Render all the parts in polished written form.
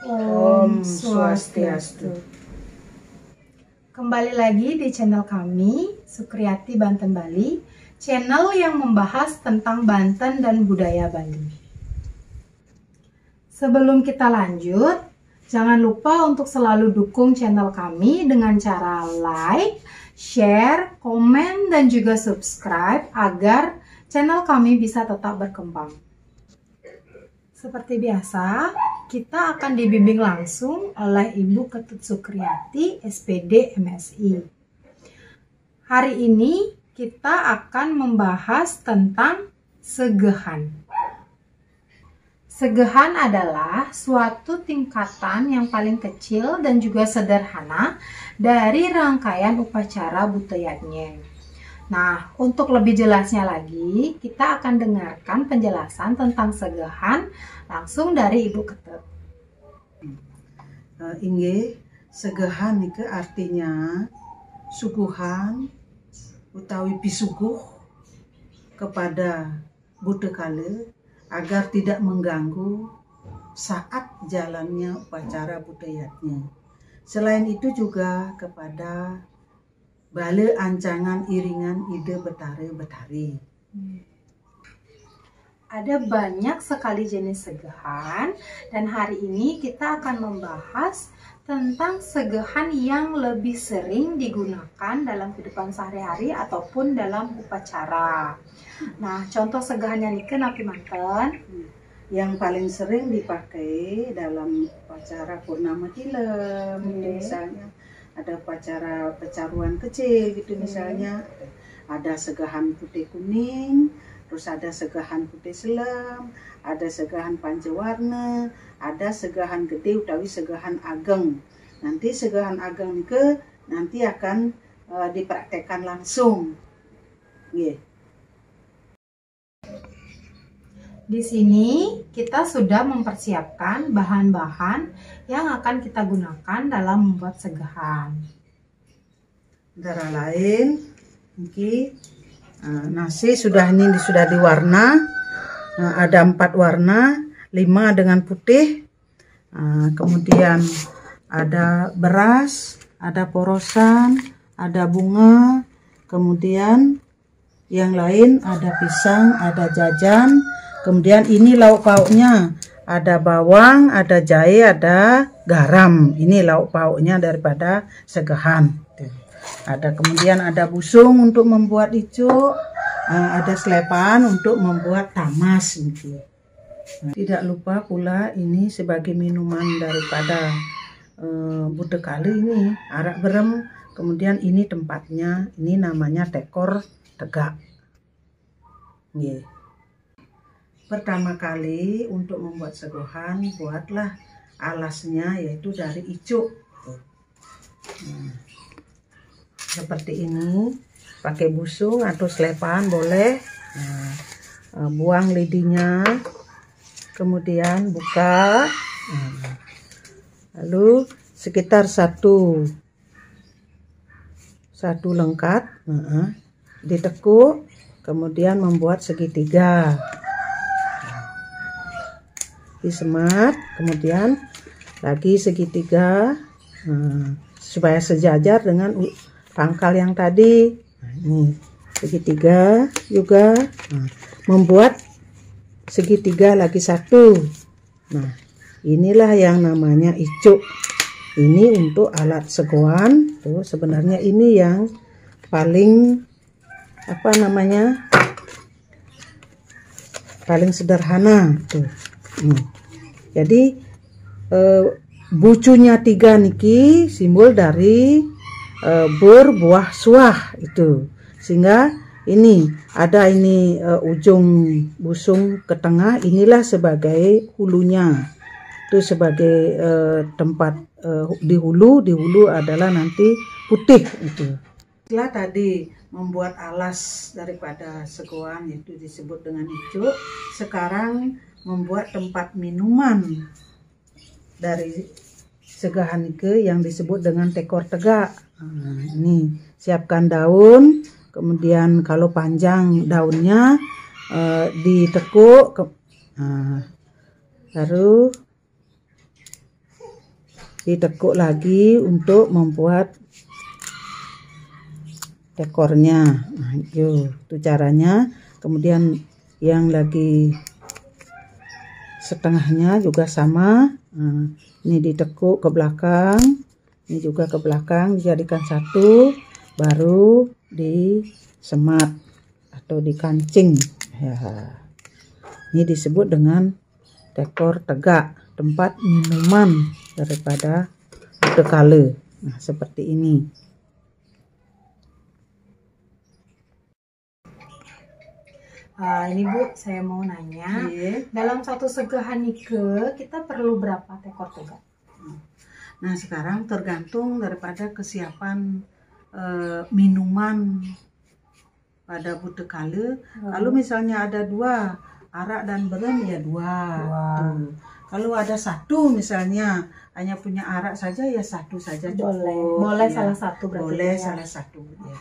Om Swastiastu. Kembali lagi di channel kami, Sukriati Banten Bali, channel yang membahas tentang Banten dan budaya Bali. Sebelum kita lanjut, jangan lupa untuk selalu dukung channel kami dengan cara like, share, komen, dan juga subscribe agar channel kami bisa tetap berkembang. Seperti biasa, kita akan dibimbing langsung oleh Ibu Ketut Sukriati, SPD MSI. Hari ini kita akan membahas tentang segehan. Segehan adalah suatu tingkatan yang paling kecil dan juga sederhana dari rangkaian upacara Buteyatnyeng. Nah, untuk lebih jelasnya lagi, kita akan dengarkan penjelasan tentang segehan langsung dari Ibu Ketut. Inge, segehan itu artinya suguhan utawi pisuguh kepada Buddha Kala agar tidak mengganggu saat jalannya upacara Buteyatnya. Selain itu juga kepada bale ancangan iringan ide betare-betari. Ada banyak sekali jenis segehan dan hari ini kita akan membahas tentang segehan yang lebih sering digunakan dalam kehidupan sehari-hari ataupun dalam upacara. Nah, contoh segehan yang napi manten. Yang paling sering dipakai dalam upacara Purnama Tilem, misalnya ada upacara pecaruan kecil gitu misalnya, ada segahan putih kuning, terus ada segahan putih selam, ada segahan pancawarna, ada segahan gede utawi segahan ageng. Nanti segahan ageng ke nanti akan dipraktekkan langsung. Yeah. Di sini kita sudah mempersiapkan bahan-bahan yang akan kita gunakan dalam membuat segehan. Antara lain, ini nasi sudah diwarna, ada 4 warna, 5 dengan putih, kemudian ada beras, ada porosan, ada bunga, kemudian yang lain ada pisang, ada jajan. Kemudian ini lauk pauknya, ada bawang, ada jahe, ada garam. Ini lauk pauknya daripada segehan. Kemudian ada busung untuk membuat icuk, ada selepan untuk membuat tamas. Tidak lupa pula ini sebagai minuman daripada Buddha Kala ini, arak berem. Kemudian ini tempatnya, ini namanya tekor tegak. Yeah. Pertama kali untuk membuat segehan, buatlah alasnya yaitu dari icuk. Seperti ini, pakai busung atau selepan boleh. Buang lidinya, kemudian buka, lalu sekitar satu lengkat, ditekuk, kemudian membuat segitiga. Disemat, kemudian lagi segitiga, supaya sejajar dengan pangkal yang tadi. Ini segitiga juga, membuat segitiga lagi satu. Nah, inilah yang namanya icuk. Ini untuk alat segoan. Tuh, sebenarnya ini yang paling paling sederhana tuh. Jadi bucunya 3 niki simbol dari berbuah suah itu, sehingga ini ada ujung busung ke tengah, inilah sebagai hulunya, itu sebagai tempat di hulu adalah nanti putih itu. Setelah tadi membuat alas daripada segoan itu disebut dengan icuk, sekarang membuat tempat minuman dari segahan ke yang disebut dengan tekor tegak. Ini siapkan daun, kemudian kalau panjang daunnya ditekuk, lalu ditekuk lagi untuk membuat dekornya. Nah, itu caranya. Kemudian yang lagi setengahnya juga sama. Nah, ini ditekuk ke belakang, ini juga ke belakang, dijadikan satu, baru disemat atau dikancing ya. Ini disebut dengan dekor tegak, tempat minuman daripada buta kala. Nah, seperti ini. Ini Bu, saya mau nanya, dalam satu segahan nike kita perlu berapa tekor tegak? Nah, sekarang tergantung daripada kesiapan minuman pada buta kala. Kalau misalnya ada 2, arak dan berem, ya 2. Tuh. Kalau ada 1 misalnya hanya punya arak saja, ya 1 saja cukup. Boleh ya. salah satu berarti. Boleh ya. salah satu. Ya.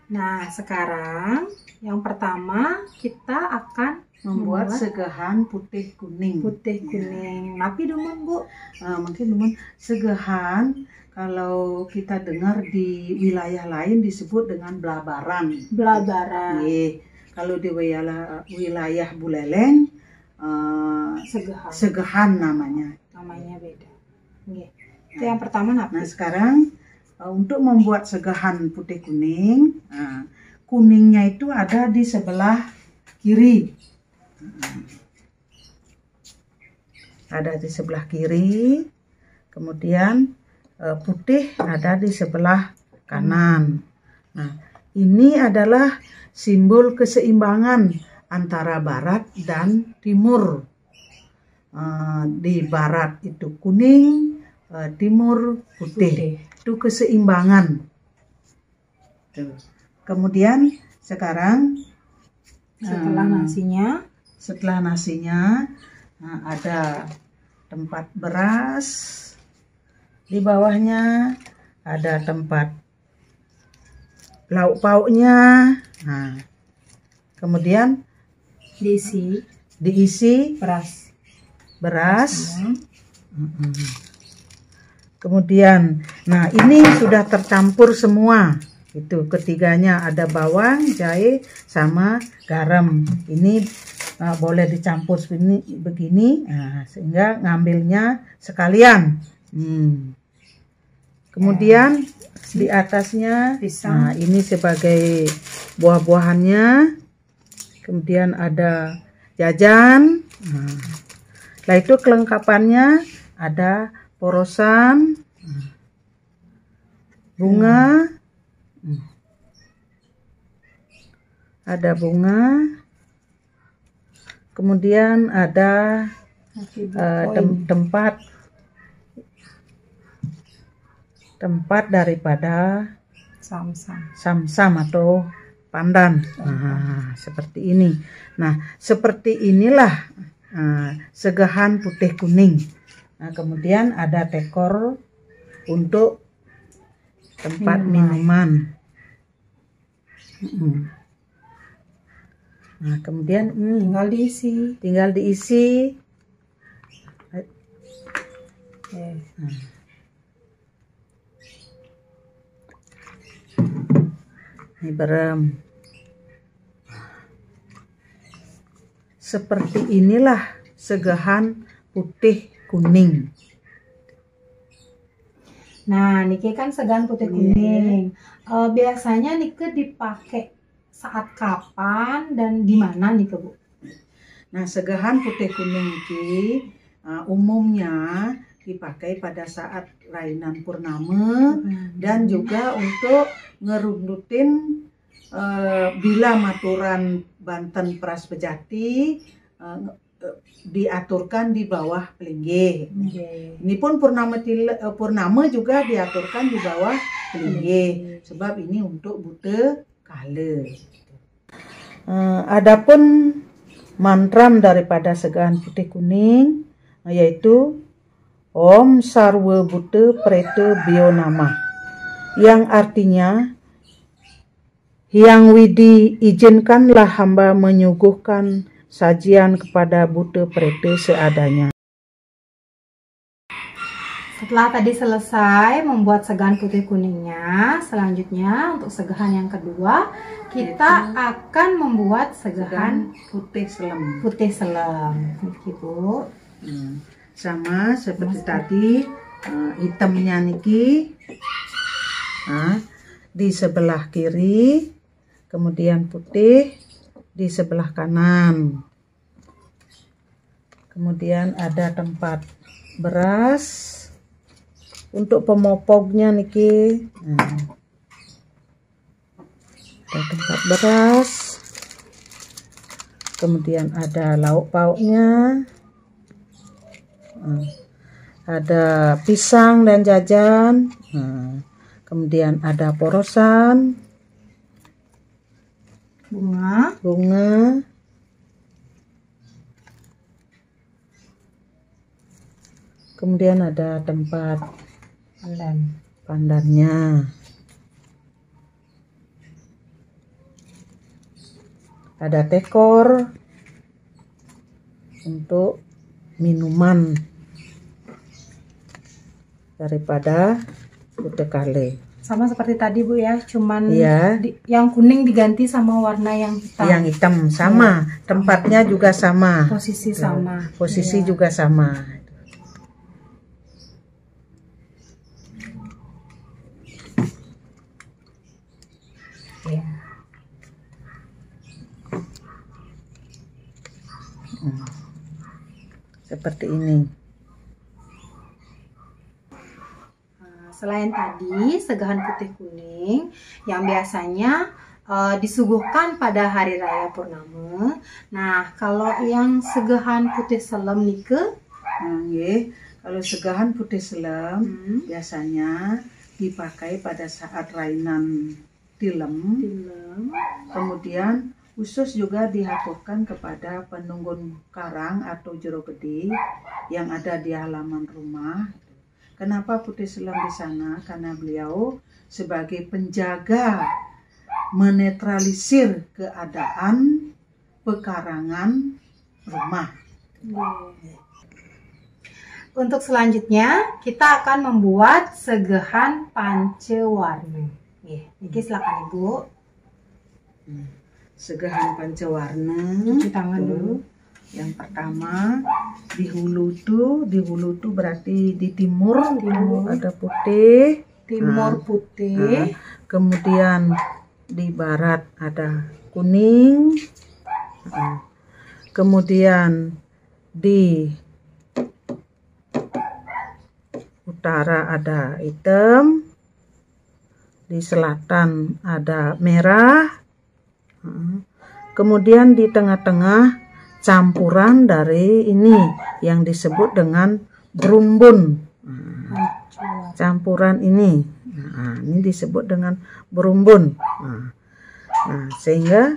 Nah, sekarang yang pertama kita akan membuat segahan putih kuning. Tapi demen Bu, mungkin demen segahan. Kalau kita dengar di wilayah lain disebut dengan belabaran. Kalau di wilayah Buleleng segahan namanya. Namanya beda. Itu yang pertama. Nah, sekarang untuk membuat segahan putih kuning, kuningnya itu ada di sebelah kiri. Ada di sebelah kiri. Kemudian putih ada di sebelah kanan. Nah, ini adalah simbol keseimbangan antara barat dan timur. Di barat itu kuning, timur putih. Itu keseimbangan. Tuh. Kemudian sekarang setelah nasinya, nah, ada tempat beras. Di bawahnya ada tempat lauk pauknya. Nah, kemudian diisi beras. Kemudian, nah ini sudah tercampur semua. Itu ketiganya ada bawang, jahe, sama garam. Ini boleh dicampur begini, nah, sehingga ngambilnya sekalian. Kemudian di atasnya pisang. Nah, ini sebagai buah-buahannya. Kemudian ada jajan. Nah, setelah itu kelengkapannya ada porosan, bunga, ada bunga. Kemudian ada tempat daripada samsam atau pandan. Nah, seperti ini. Nah, seperti inilah segahan putih kuning. Nah, kemudian ada dekor untuk tempat minuman. Nah, kemudian tinggal diisi. Ini berem. Seperti inilah segahan putih kuning. Nah, niki kan segahan putih kuning. Biasanya niki dipakai saat kapan dan di mana niki, Bu? Nah, segahan putih kuning ini umumnya dipakai pada saat rainan purnama dan juga untuk ngerundutin bila maturan Banten Pras Bejati diaturkan di bawah pelinggih. Ini pun purnama juga diaturkan di bawah pelinggih, sebab ini untuk buta kala. Adapun mantram daripada segahan putih kuning yaitu Om Sarwa Buta Preta Bionama, yang artinya Hyang Widi, izinkanlah hamba menyuguhkan sajian kepada Buddha Prete seadanya. Setelah tadi selesai membuat segahan putih kuningnya, selanjutnya untuk segahan yang kedua kita akan membuat segahan putih selem. Putih selem, Ibu. Sama seperti tadi, hitamnya niki di sebelah kiri, kemudian putih di sebelah kanan. Kemudian ada tempat beras. Untuk pemopognya niki, ada tempat beras, kemudian ada lauk pauknya, ada pisang dan jajan, kemudian ada porosan, bunga, kemudian ada tempat pandannya, ada tekor untuk minuman daripada Buddha Kale. Sama seperti tadi Bu ya, cuman ya, yang kuning diganti sama warna yang hitam. Yang hitam sama, tempatnya juga sama, posisi sama, posisi juga sama. Ya. Seperti ini. Selain tadi segahan putih kuning yang biasanya disuguhkan pada hari raya Purnama. Nah, kalau yang segahan putih selem nike, kalau segahan putih selem biasanya dipakai pada saat rainan tilem. Kemudian khusus juga dihaturkan kepada penunggun karang atau jero gede yang ada di halaman rumah. Kenapa putih selem di sana? Karena beliau sebagai penjaga menetralisir keadaan pekarangan rumah. Untuk selanjutnya kita akan membuat segahan pancewarna. Ini silakan Ibu. Segahan pancewarna. Cuci tangan dulu. Yang pertama di hulu tuh berarti di timur ada putih. Putih. Kemudian di barat ada kuning. Kemudian di utara ada hitam. Di selatan ada merah, kemudian di tengah-tengah campuran dari ini yang disebut dengan berumbun. Campuran ini, ini disebut dengan berumbun. Sehingga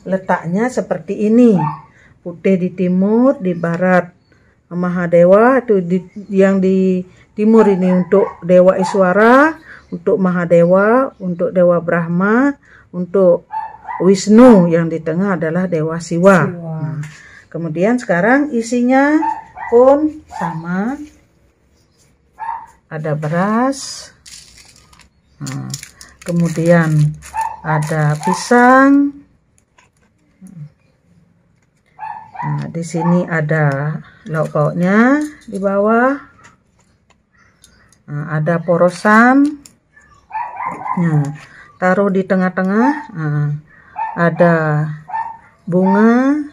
letaknya seperti ini, putih di timur, di barat Mahadewa, itu yang di timur ini untuk Dewa Iswara, untuk Mahadewa, untuk Dewa Brahma, untuk Wisnu, yang di tengah adalah Dewa Siwa. Kemudian sekarang isinya pun sama, ada beras, kemudian ada pisang, di sini ada lauk pauknya di bawah. Ada porosan, taruh di tengah-tengah, ada bunga,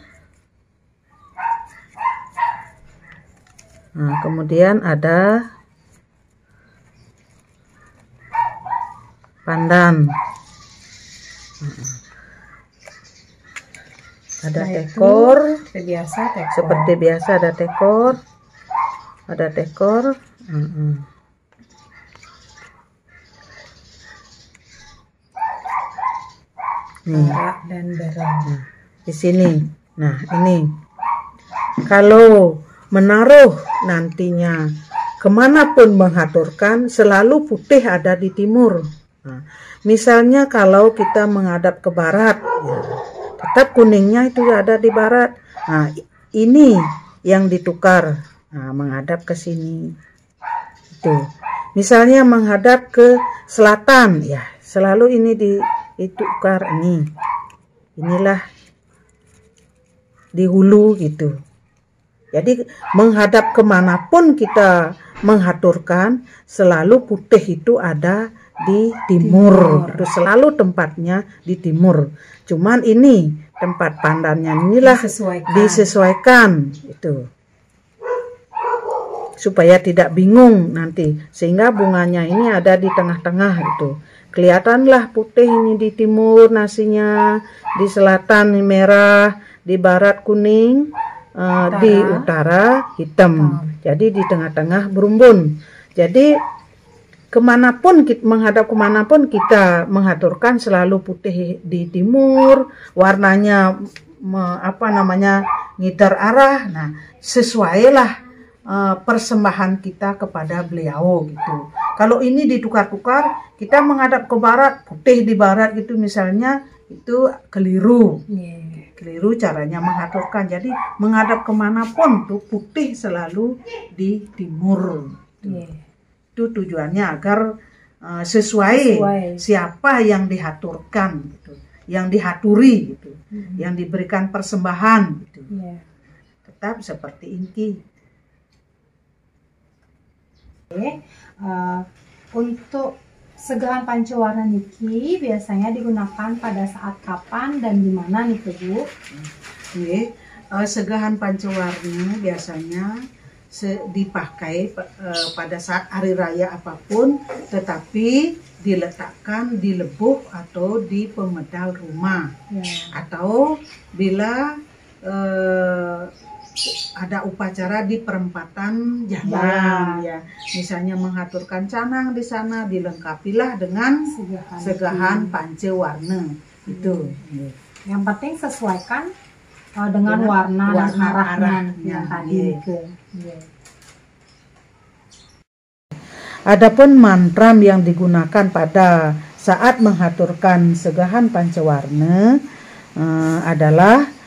kemudian ada pandan, ada tekor, seperti biasa ada tekor, dan barang. Di sini. Nah, ini kalau menaruh nantinya kemanapun menghaturkan, selalu putih ada di timur. Nah, misalnya kalau kita menghadap ke barat, ya, tetap kuningnya itu ada di barat. Nah, ini yang ditukar, nah, menghadap ke sini. Itu. Misalnya menghadap ke selatan, ya selalu ini ditukar ini. Inilah di hulu gitu. Jadi menghadap kemanapun kita mengaturkan, selalu putih itu ada di timur. Itu selalu tempatnya di timur. Cuman ini tempat pandannya inilah disesuaikan itu. Supaya tidak bingung nanti. Sehingga bunganya ini ada di tengah-tengah itu. Kelihatanlah putih ini di timur nasinya, di selatan merah, di barat kuning, di utara hitam. Jadi di tengah-tengah berumbun. Jadi kemanapun kita menghadap kemanapun kita mengaturkan selalu putih di timur, warnanya ngiter arah. Nah, sesuailah persembahan kita kepada beliau gitu. Kalau ini ditukar-tukar, kita menghadap ke barat, putih di barat gitu misalnya, itu keliru. Keliru caranya mengaturkan. Jadi menghadap kemanapun tuh putih selalu di timur. Itu tujuannya agar sesuai siapa yang diaturkan gitu, yang dihaturi gitu, yang diberikan persembahan gitu. Tetap seperti inti. Untuk segahan pancawarna niki biasanya digunakan pada saat kapan dan di mana nih Bu? Segahan pancawarna biasanya dipakai pada saat hari raya apapun, tetapi diletakkan di lebuh atau di pemedal rumah, atau bila ada upacara di perempatan jalan, ya misalnya mengaturkan canang di sana, dilengkapilah dengan segahan pancawarna itu. Yang penting sesuaikan dengan warna dan arahnya yang tadi itu. Adapun mantra yang digunakan pada saat mengaturkan segahan pancawarna adalah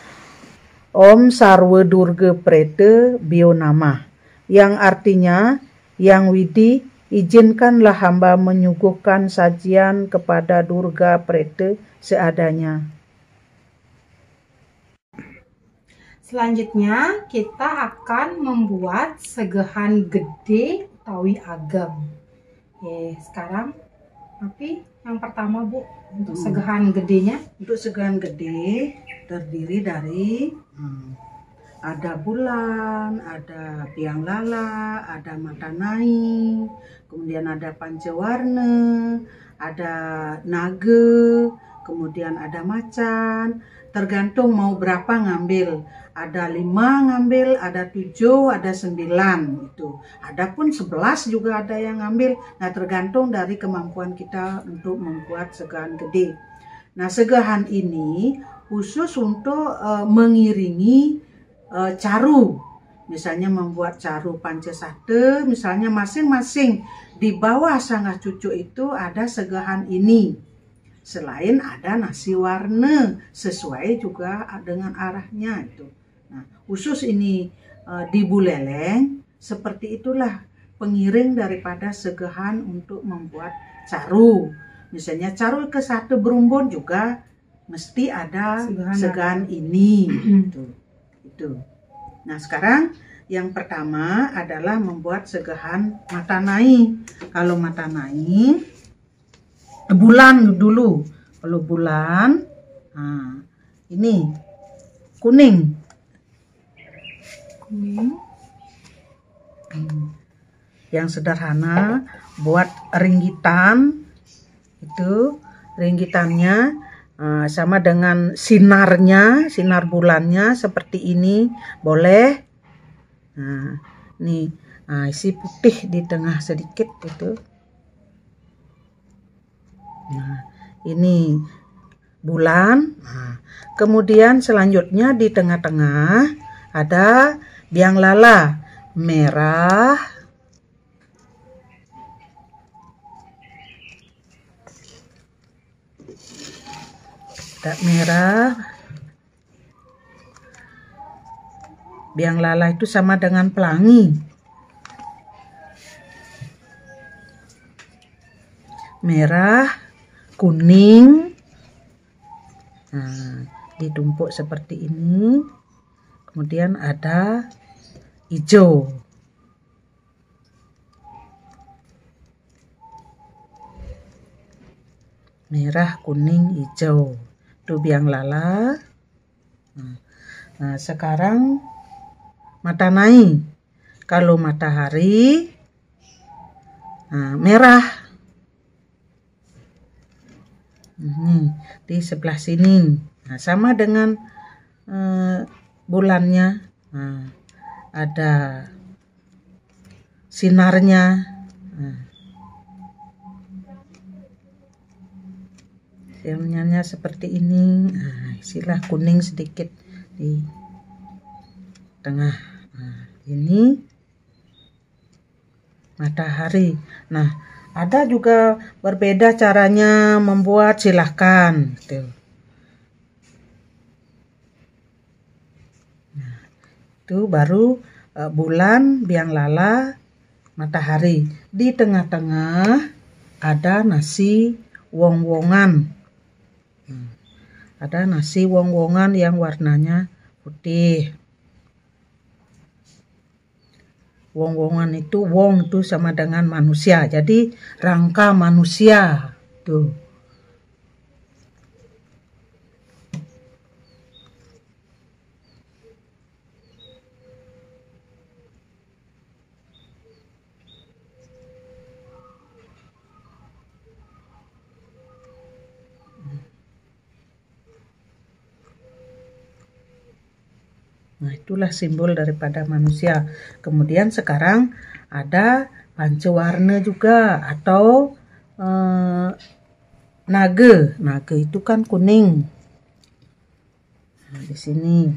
Om Sarwa Durga Preta Bionama, yang artinya, Yang Widi, izinkanlah hamba menyuguhkan sajian kepada Durga Preta seadanya. Selanjutnya kita akan membuat segahan gede utawi ageng. Sekarang yang pertama Bu, untuk segahan gedenya. Untuk segahan gede terdiri dari ada bulan, ada biang lala, ada mata naik, kemudian ada pancawarna, ada naga, kemudian ada macan. Tergantung mau berapa ngambil. Ada 5 ngambil, ada 7, ada 9 itu. Adapun 11 juga ada yang ngambil. Nah, tergantung dari kemampuan kita untuk membuat segahan gede. Nah, segahan ini khusus untuk mengiringi caru. Misalnya membuat caru pancasate, misalnya masing-masing di bawah sangah cucu itu ada segahan ini. Selain ada nasi warna sesuai juga dengan arahnya itu. Nah, khusus ini di Buleleng, seperti itulah pengiring daripada segahan untuk membuat caru. Misalnya caru ke satu berumbun juga mesti ada segahan ini. Itu. Nah, sekarang yang pertama adalah membuat segahan mata naik. Kalau mata naik, bulan dulu. Kalau bulan, nah, ini kuning. Yang sederhana, buat ringgitan itu, ringgitannya sama dengan sinarnya, sinar bulannya seperti ini boleh. Nah, ini isi putih di tengah sedikit itu. Nah, ini bulan. Nah, kemudian selanjutnya di tengah-tengah ada biang lala merah, Ada merah. Biang lala itu sama dengan pelangi. Merah, kuning. Nah, ditumpuk seperti ini. Kemudian ada hijau. Merah, kuning, hijau. Itu biang lala. Nah, sekarang mata naik. Kalau matahari, merah. Ini di sebelah sini. Nah, sama dengan bulannya. Nah, ada sinarnya. Filmnya seperti ini. Nah, isilah kuning sedikit di tengah. Nah, ini matahari. Nah, ada juga berbeda caranya membuat, silahkan. Nah, itu baru bulan, biang lala, matahari. Di tengah-tengah ada nasi wong-wongan. Ada nasi wong-wongan yang warnanya putih. Wong-wongan itu, wong itu sama dengan manusia. Jadi rangka manusia. Tuh. Nah, itulah simbol daripada manusia. Kemudian sekarang ada pancawarna juga, atau naga. Naga itu kan kuning. Nah, di sini.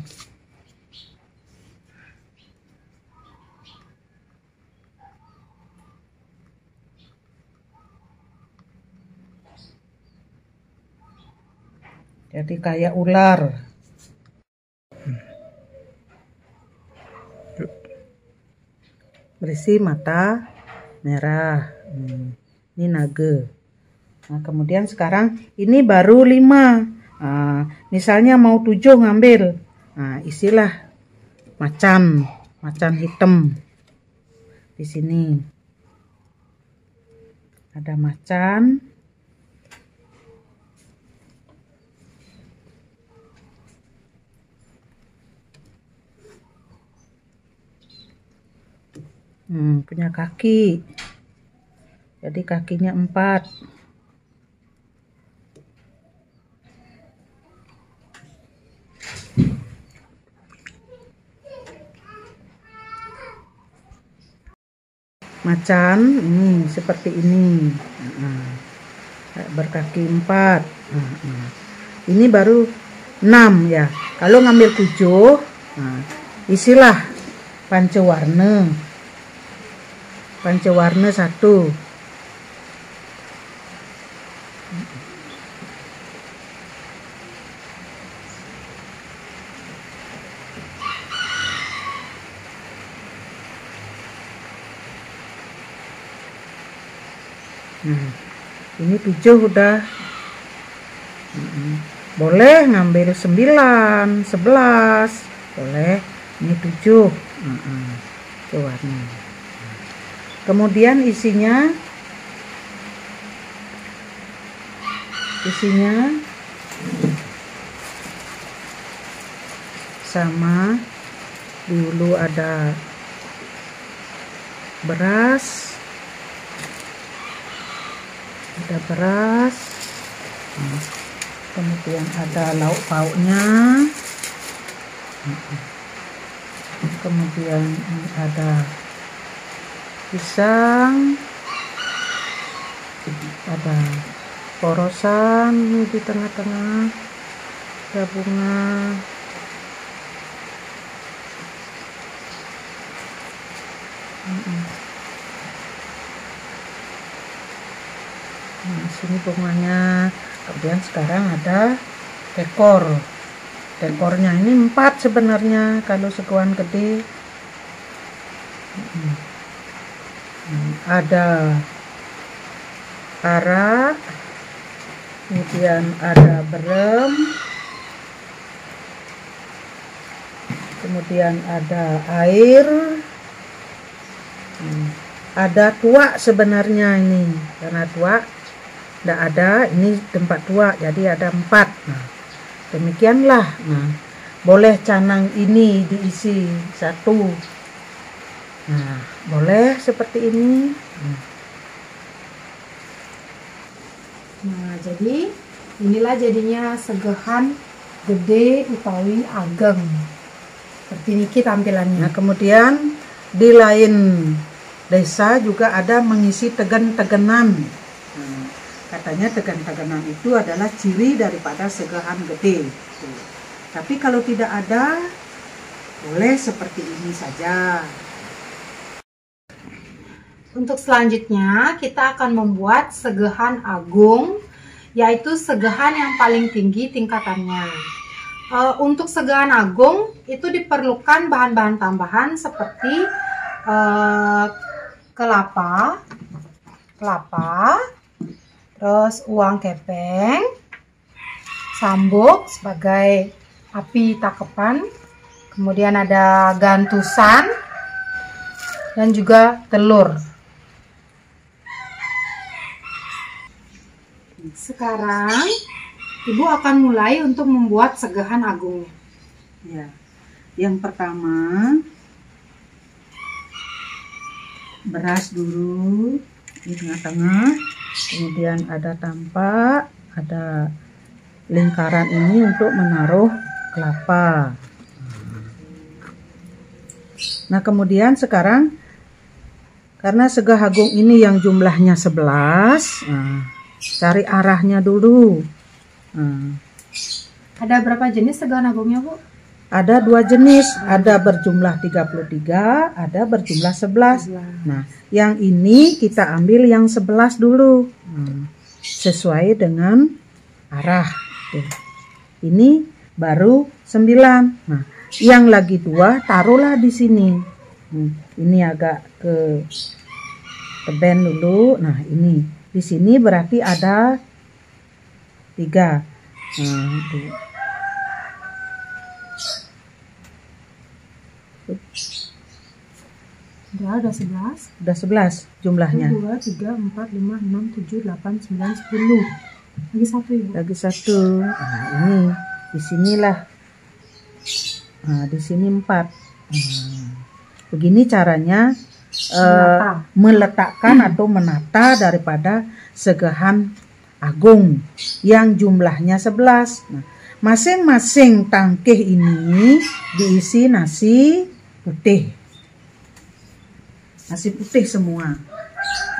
Jadi kayak ular. Berisi mata merah. Ini naga. Nah, kemudian sekarang ini baru 5. Misalnya mau 7 ngambil. Nah, isilah macan hitam. Di sini ada macan. Punya kaki. Jadi kakinya 4. Macan ini seperti ini. Berkaki 4. Ini baru 6 ya. Kalau ngambil 7, isilah pancawarna. Pancawarna 1. Nah, ini 7 udah. Boleh ngambil 9, 11. Boleh. Ini 7. Itu warna. Kemudian isinya sama. Dulu ada beras. Kemudian ada lauk pauknya. Kemudian ada pisang, ada porosan di tengah-tengah, ada bunga. Nah, sini bunganya. Kemudian sekarang ada Tekornya ini 4 sebenarnya kalau seguan gede. Ada ara, kemudian ada berem, kemudian ada air, ada tua sebenarnya ini, karena tua tidak ada, ini tempat tua jadi ada 4. Nah, demikianlah. Nah, boleh canang ini diisi 1. Nah, boleh seperti ini. Nah, jadi inilah jadinya segehan gede utawi ageng. Seperti ini tampilannya. Nah, kemudian di lain desa juga ada mengisi tegen-tegenan. Nah, katanya tegen-tegenan itu adalah ciri daripada segehan gede. Tapi kalau tidak ada, boleh seperti ini saja. Untuk selanjutnya kita akan membuat segehan agung, yaitu segehan yang paling tinggi tingkatannya. Untuk segehan agung itu diperlukan bahan-bahan tambahan seperti kelapa, terus uang kepeng, sambuk sebagai api takepan, kemudian ada gantusan, dan juga telur. Sekarang Ibu akan mulai untuk membuat segehan agungnya. Ya, yang pertama beras dulu di tengah-tengah, kemudian ada tampak, ada lingkaran ini untuk menaruh kelapa. Nah, kemudian sekarang karena sega agung ini yang jumlahnya 11, cari arahnya dulu. Ada berapa jenis segehan agungnya, Bu? Ada 2 jenis, ada berjumlah 33, ada berjumlah 11. Nah, yang ini kita ambil yang 11 dulu. Sesuai dengan arah. Ini baru 9. Nah, yang lagi 2 taruhlah di sini. Ini agak ke teben dulu. Nah, ini di sini berarti ada 3. Udah 11. Udah 11 jumlahnya. 2, 3, 4, 5, 6, 7, 8, 9, 10. Lagi 1, Ibu. Lagi 1. Nah, ini di sinilah. Nah, di sini 4. Begini caranya meletakkan atau menata daripada segehan agung yang jumlahnya 11. Nah, masing-masing tangkih ini diisi nasi putih. Nasi putih semua.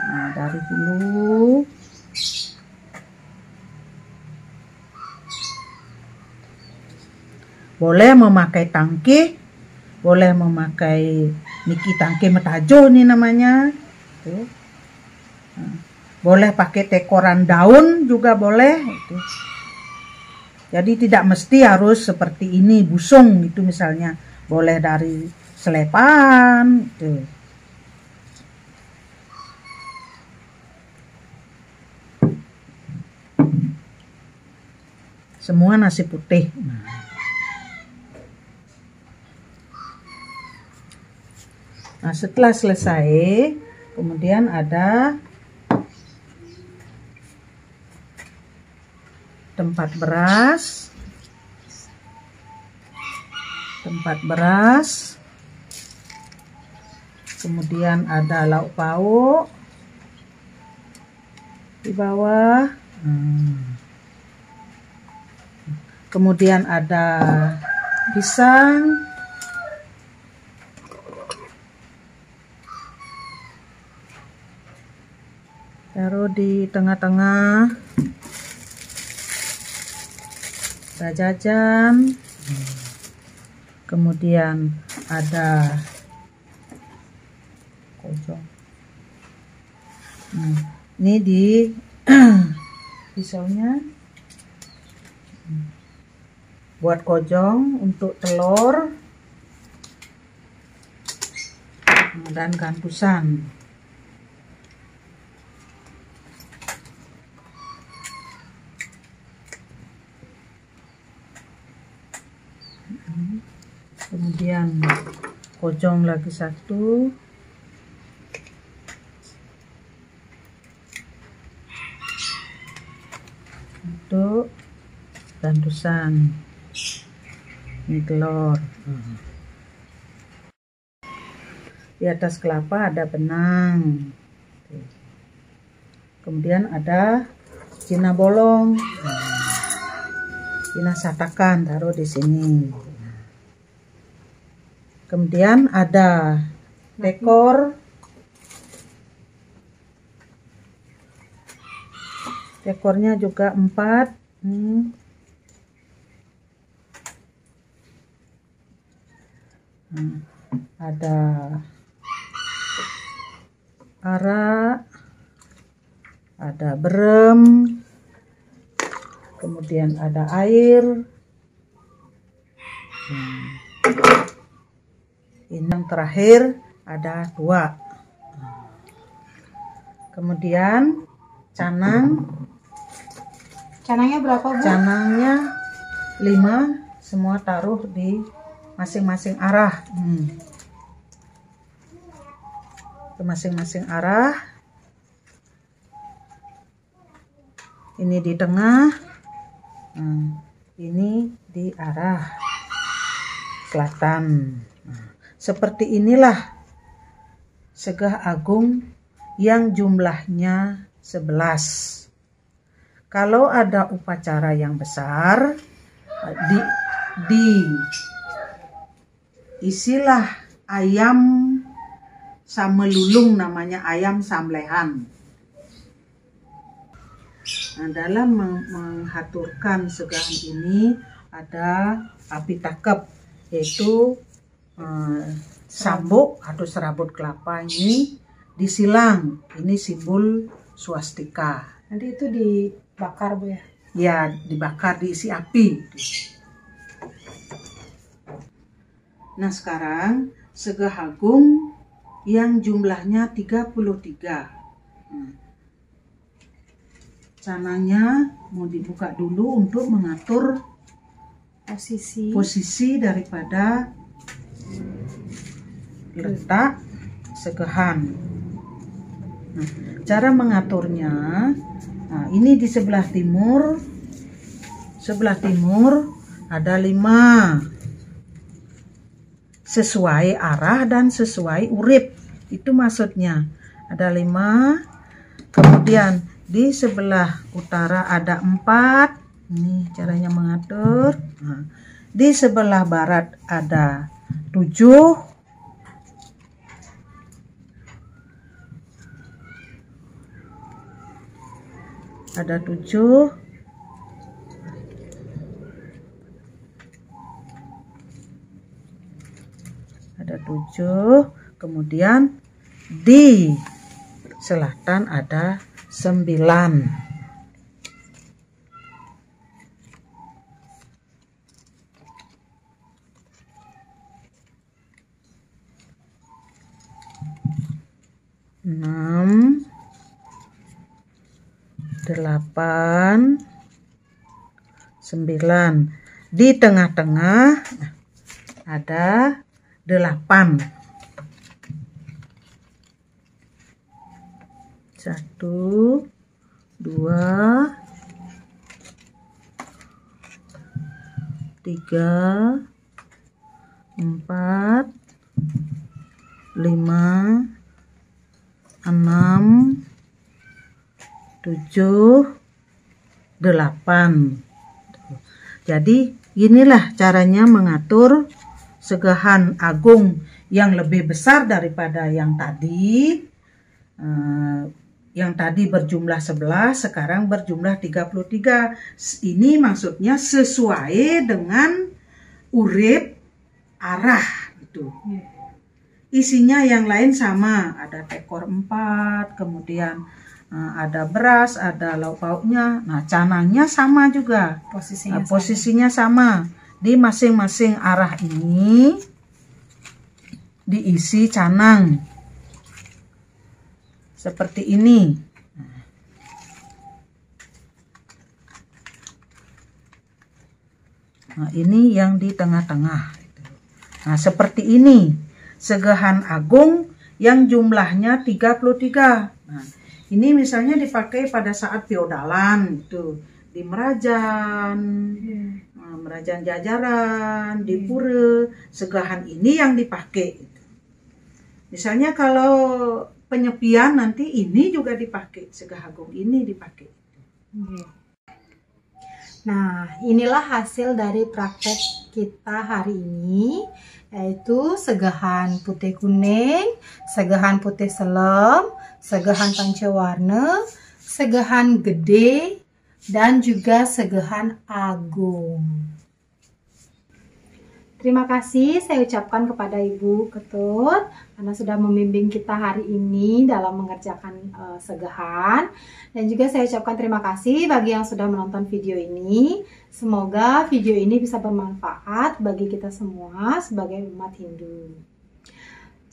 Nah, dari hulu boleh memakai tangkih, boleh memakai niki tangkih metajo nih namanya. Tuh. Nah, boleh pakai tekoran daun juga boleh. Itu. Jadi tidak mesti harus seperti ini busung gitu misalnya. Boleh dari selepan. Tuh. Semua nasi putih. Nah, setelah selesai, kemudian ada tempat beras, kemudian ada lauk pauk di bawah, kemudian ada pisang, taruh di tengah-tengah, ada jajan, kemudian ada kocong. Ini di pisaunya buat kojong untuk telur dan gantusan. Kemudian kojong lagi satu. Untuk gantusan. Ini telur. Di atas kelapa ada benang. Kemudian ada cina bolong. Cina satakan taruh di sini. Kemudian ada tekor. Tekornya juga 4. Ada ara, ada berem, kemudian ada air. Ini yang terakhir ada 2. Kemudian canang. Canangnya berapa, Bu? Canangnya 5, semua taruh di masing-masing arah. Ke masing-masing arah. Ini di tengah. Ini di arah selatan. Seperti inilah Segah Agung yang jumlahnya 11. Kalau ada upacara yang besar, isilah ayam samelulung, namanya ayam samlehan. Nah, dalam menghaturkan segahan ini ada api takep, yaitu sabuk atau serabut kelapa ini disilang. Ini simbol swastika. Nanti itu dibakar, Bu, ya? Ya, dibakar, diisi api. Nah, sekarang Segah Agung yang jumlahnya 33. Canangnya mau dibuka dulu untuk mengatur posisi daripada letak segahan. Nah, cara mengaturnya, nah, ini di sebelah timur. Sebelah timur ada 5. Sesuai arah dan sesuai urip. Itu maksudnya. Ada 5. Kemudian di sebelah utara ada 4. Ini caranya mengatur. Nah, di sebelah barat ada 7. Ada 7. Ada 7. Kemudian di selatan ada 9. Enam, 8, 9. Di tengah-tengah ada 8. 1, 2, 3, 4, 5, 6, 7, 8. Jadi inilah caranya mengatur segahan agung yang lebih besar daripada yang tadi. Yang tadi berjumlah 11, sekarang berjumlah 33. Ini maksudnya sesuai dengan urip arah gitu. Isinya yang lain sama, ada tekor 4, kemudian ada beras, ada lauk pauknya. Nah, canangnya sama juga. Posisinya sama. Di masing-masing arah ini diisi canang seperti ini. Nah, ini yang di tengah-tengah. Nah, seperti ini segahan agung yang jumlahnya 33. Nah, ini misalnya dipakai pada saat feodalan itu, di Merajan, Merajan Jajaran, di Pura, segahan ini yang dipakai. Misalnya kalau penyepian nanti ini juga dipakai, segah agung ini dipakai. Nah, inilah hasil dari praktek kita hari ini, yaitu segahan putih kuning, segahan putih selem, segahan pancawarna, segahan gede, dan juga segahan agung. Terima kasih saya ucapkan kepada Ibu Ketut karena sudah membimbing kita hari ini dalam mengerjakan segahan. Dan juga saya ucapkan terima kasih bagi yang sudah menonton video ini. Semoga video ini bisa bermanfaat bagi kita semua sebagai umat Hindu.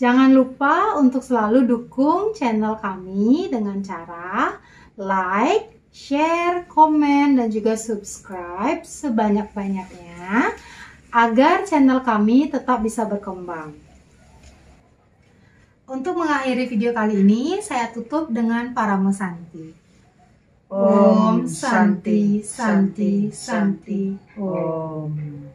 Jangan lupa untuk selalu dukung channel kami dengan cara like, share, komen, dan juga subscribe sebanyak-banyaknya agar channel kami tetap bisa berkembang. Untuk mengakhiri video kali ini, saya tutup dengan Paramo Santi. Om Santi, Santi, Santi, Om.